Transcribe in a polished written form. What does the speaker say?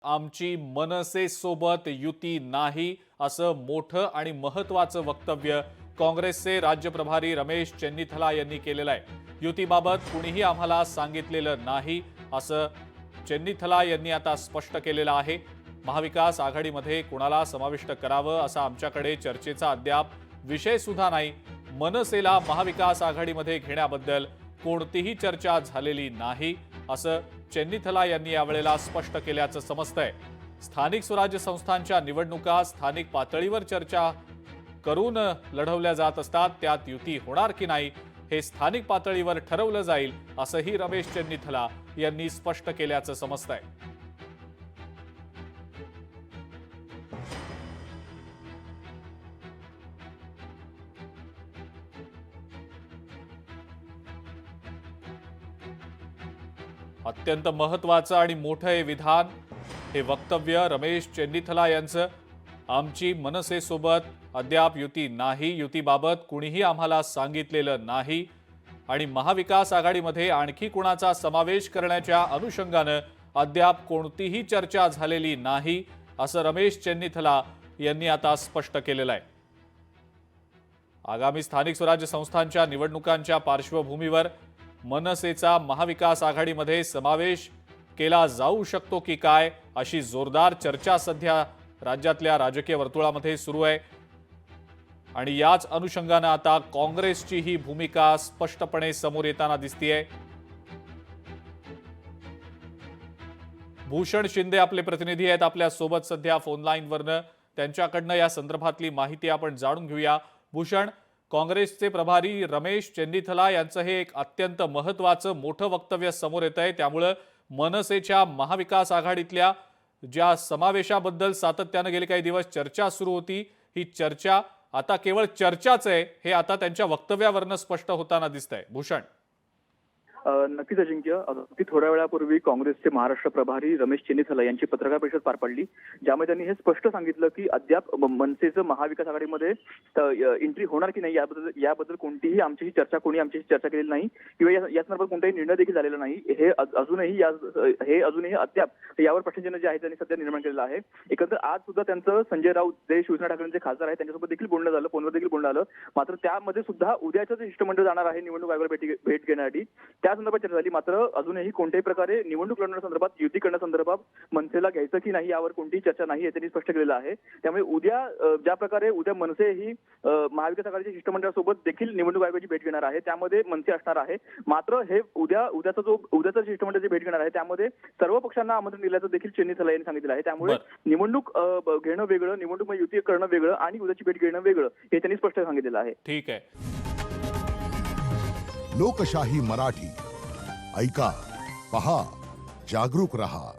आमची मनसे सोबत युती नाही असं मोठं आणि महत्त्वाचं वक्तव्य काँग्रेसचे राज्य प्रभारी रमेश चेन्नीथला यांनी केलेलं आहे। युतीबाबत कुणीही आम्हाला सांगितलेलं नाही असं चेन्नीथला यांनी आता स्पष्ट केलेलं आहे। महाविकास आघाडीमध्ये कुणाला समाविष्ट करावं असा आमच्याकडे चर्चेचा अद्याप विषय सुद्धा नाही। मनसेला महाविकास आघाडीमध्ये घेण्याबद्दल कोणतीही चर्चा झालेली नाही असं चेन्नीथला यांनी यावेळेला स्पष्ट केल्याचं समजतंय। स्थानिक स्वराज्य संस्थांच्या निवडणुका स्थानिक पातळीवर चर्चा करून लढवल्या जात असतात, त्यात युती होणार की नाही हे स्थानिक पातळीवर ठरवलं जाईल असंही रमेश चेन्नीथला यांनी स्पष्ट केल्याचं समजतंय। अत्यंत महत्त्वाचं आणि मोठं हे विधान, हे वक्तव्य रमेश चेन्नीथला यांचं। आमची मनसेसोबत अद्याप युती नाही, युतीबाबत कुणीही आम्हाला सांगितलेलं नाही आणि महाविकास आघाडीमध्ये आणखी कुणाचा समावेश करण्याच्या अनुषंगानं अद्याप कोणतीही चर्चा झालेली नाही असं रमेश चेन्नीथला यांनी आता स्पष्ट केलेलं आहे। आगामी स्थानिक स्वराज्य संस्थांच्या निवडणुकांच्या पार्श्वभूमीवर मनसेचा महाविकास आघाडीमध्ये समावेश केला जाऊ शकतो की काय अशी जोरदार चर्चा सध्या राज्यातल्या राजकीय वर्तुळामध्ये सुरू आहे आणि याच अनुषंगाने आता काँग्रेसची ही भूमिका स्पष्टपणे समोर येताना दिसतेय। भूषण शिंदे आपले प्रतिनिधी आहेत आपल्या सोबत सध्या फोन लाईनवरनं, त्यांच्याकडनं या संदर्भातली माहिती आपण जाणून घेऊया। भूषण, काँग्रेसचे प्रभारी रमेश चेन्नीथला यांचं हे एक अत्यंत महत्त्वाचं मोठं वक्तव्य समोर येत आहे, त्यामुळे मनसेच्या महाविकास आघाडीतल्या ज्या समावेशाबद्दल सातत्याने गेले काही दिवस चर्चा सुरू होती, ही चर्चा आता केवळ चर्चाच आहे हे आता त्यांच्या वक्तव्यावरनं स्पष्ट होताना दिसतंय। भूषण, नक्कीच अजिंक्य, अगदी थोड्या वेळापूर्वी काँग्रेसचे महाराष्ट्र प्रभारी रमेश चेन्नीथला यांची पत्रकार परिषद पार पडली, ज्यामध्ये त्यांनी हे स्पष्ट सांगितलं की अद्याप मनसेचं महाविकास आघाडीमध्ये एंट्री होणार की नाही याबद्दल कोणतीही आमच्याशी चर्चा केलेली नाही किंवा या संदर्भात कोणताही निर्णय देखील झालेला नाही। हे अजूनही अद्याप यावर प्रश्नचिन्ह जे आहे त्यांनी सध्या निर्माण केलेलं आहे। एकंदर आज सुद्धा त्यांचं संजय राऊत जे शिवसेना ठाकरेंचे खासदार आहेत त्यांच्यासोबत देखील बोलणं झालं, फोनवर देखील बोलणं झालं, मात्र त्यामध्ये सुद्धा उद्याचं जे शिष्टमंडळ जाणार आहे निवडणूक आयोगाला भेट घेण्यासाठी त्या संदर्भात चर्चा झाली, मात्र अजूनही कोणत्याही प्रकारे निवडणूक लढवण्यासंदर्भात युती करण्यासंदर्भात मनसेला घ्यायचं की नाही यावर कोणतीही चर्चा नाही त्यांनी स्पष्ट केलेलं आहे। त्यामुळे उद्या ज्या प्रकारे उद्या मनसे ही महाविकास आघाडीच्या शिष्टमंडळासोबत देखील निवडणूक आयोगाची भेट घेणार आहे, त्यामध्ये मनसे असणार आहे। मात्र हे उद्याचं शिष्टमंडळ भेट घेणार आहे त्यामध्ये सर्व पक्षांना आमंत्रण दिल्याचं देखील चेन्नीथला यांनी सांगितलं आहे। त्यामुळे निवडणूक घेणं वेगळं, निवडणूक युती करणं वेगळं आणि उद्याची भेट घेणं वेगळं हे त्यांनी स्पष्ट सांगितलेलं आहे। ठीक आहे। लोकशाही मराठी ऐका, पहा, जागरूक रहा।